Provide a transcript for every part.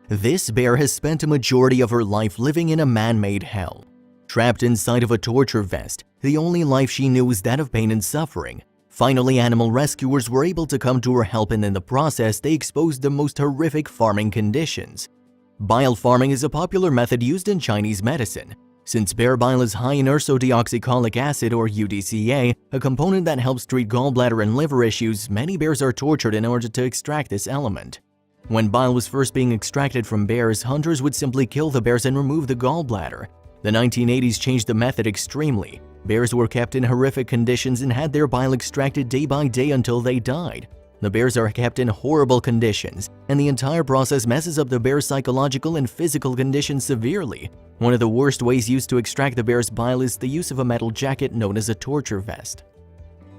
This bear has spent a majority of her life living in a man-made hell. Trapped inside of a torture vest, the only life she knew was that of pain and suffering. Finally, animal rescuers were able to come to her help, and in the process, they exposed the most horrific farming conditions. Bile farming is a popular method used in Chinese medicine. Since bear bile is high in ursodeoxycholic acid, or UDCA, a component that helps treat gallbladder and liver issues, many bears are tortured in order to extract this element. When bile was first being extracted from bears, hunters would simply kill the bears and remove the gallbladder. The 1980s changed the method extremely. Bears were kept in horrific conditions and had their bile extracted day by day until they died. The bears are kept in horrible conditions, and the entire process messes up the bear's psychological and physical condition severely. One of the worst ways used to extract the bear's bile is the use of a metal jacket known as a torture vest.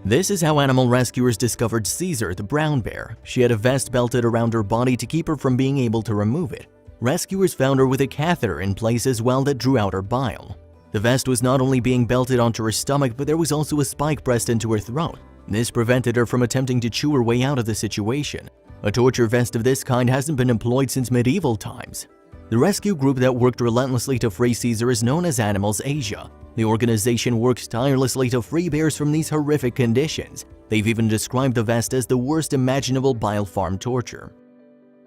This is how animal rescuers discovered Caesar, the brown bear. She had a vest belted around her body to keep her from being able to remove it. Rescuers found her with a catheter in place as well that drew out her bile. The vest was not only being belted onto her stomach, but there was also a spike pressed into her throat. This prevented her from attempting to chew her way out of the situation. A torture vest of this kind hasn't been employed since medieval times. The rescue group that worked relentlessly to free Caesar is known as Animals Asia. The organization works tirelessly to free bears from these horrific conditions. They've even described the vest as the worst imaginable bile farm torture.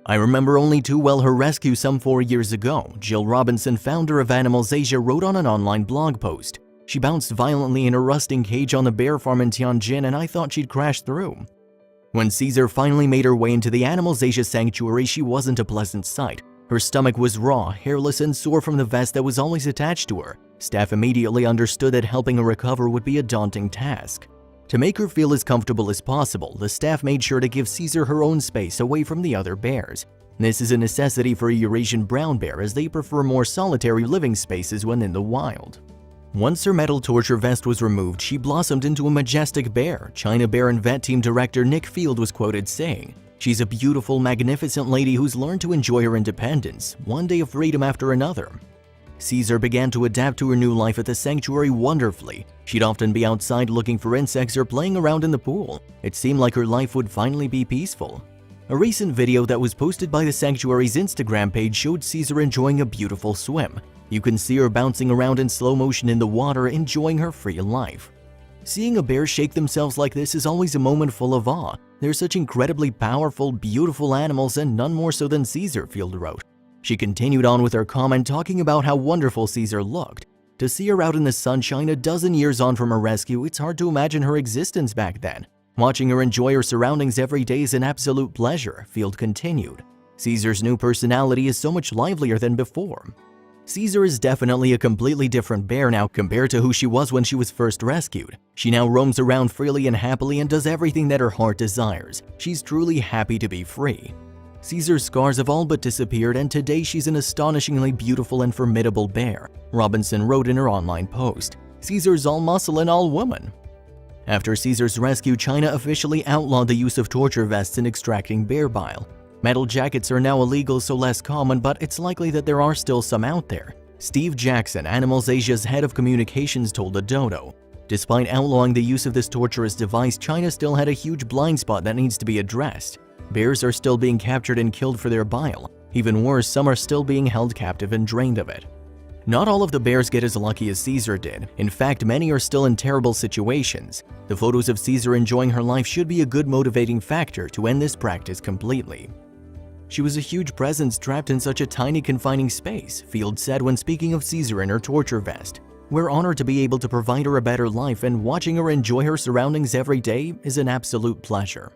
I remember only too well her rescue some 4 years ago. Jill Robinson, founder of Animals Asia, wrote on an online blog post. She bounced violently in a rusting cage on the bear farm in Tianjin, and I thought she'd crash through. When Caesar finally made her way into the Animals Asia sanctuary, she wasn't a pleasant sight. Her stomach was raw, hairless, and sore from the vest that was always attached to her. Staff immediately understood that helping her recover would be a daunting task. To make her feel as comfortable as possible, the staff made sure to give Caesar her own space away from the other bears. This is a necessity for a Eurasian brown bear, as they prefer more solitary living spaces when in the wild. Once her metal torture vest was removed, she blossomed into a majestic bear. China Bear and Vet Team Director Nick Field was quoted saying, "She's a beautiful, magnificent lady who's learned to enjoy her independence, one day of freedom after another." Caesar began to adapt to her new life at the sanctuary wonderfully. She'd often be outside looking for insects or playing around in the pool. It seemed like her life would finally be peaceful. A recent video that was posted by the sanctuary's Instagram page showed Caesar enjoying a beautiful swim. You can see her bouncing around in slow motion in the water, enjoying her free life. Seeing a bear shake themselves like this is always a moment full of awe. They're such incredibly powerful, beautiful animals, and none more so than Caesar, Field wrote. She continued on with her comment, talking about how wonderful Caesar looked. To see her out in the sunshine a dozen years on from her rescue, it's hard to imagine her existence back then. Watching her enjoy her surroundings every day is an absolute pleasure, Field continued. Caesar's new personality is so much livelier than before. Caesar is definitely a completely different bear now compared to who she was when she was first rescued. She now roams around freely and happily and does everything that her heart desires. She's truly happy to be free. Caesar's scars have all but disappeared, and today she's an astonishingly beautiful and formidable bear, Robinson wrote in her online post. Caesar's all muscle and all woman. After Caesar's rescue, China officially outlawed the use of torture vests in extracting bear bile. Metal jackets are now illegal, so less common, but it's likely that there are still some out there. Steve Jackson, Animals Asia's head of communications, told the Dodo. Despite outlawing the use of this torturous device, China still had a huge blind spot that needs to be addressed. Bears are still being captured and killed for their bile. Even worse, some are still being held captive and drained of it. Not all of the bears get as lucky as Caesar did. In fact, many are still in terrible situations. The photos of Caesar enjoying her life should be a good motivating factor to end this practice completely. She was a huge presence trapped in such a tiny, confining space, Field said when speaking of Caesar in her torture vest. We're honored to be able to provide her a better life, and watching her enjoy her surroundings every day is an absolute pleasure.